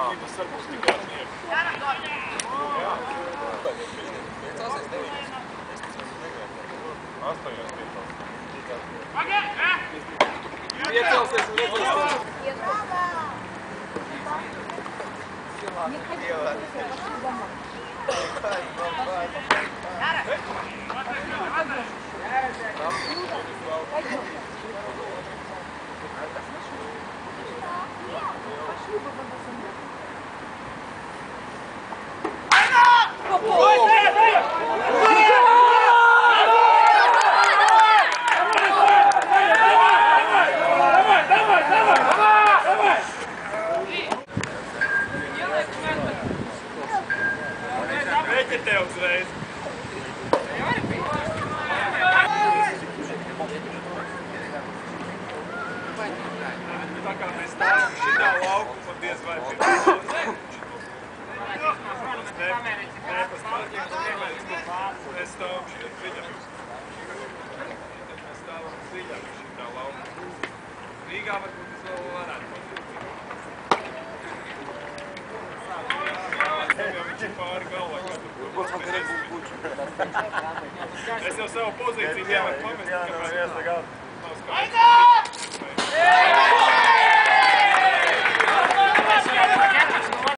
Tas varbūt tikās nieks. Piecāsies 9. Astoņos piecās. Piecelsies un necelsies. Не ходи, пошли домой. Пойдем. Пошли бы надо со мной. Reķi tev uzreiz. Tā kā mēs stāvam šitā laukuma diez vai pie Mēs stāvam šitā dziļāk. Mēs stāvam dziļāk šitā laukuma. Rīgā varbūt es vēl varētu viņš ir pāri galvā, kā tu es jau savu pozīciju nevaru pamest, kāpēc nav skaidrs.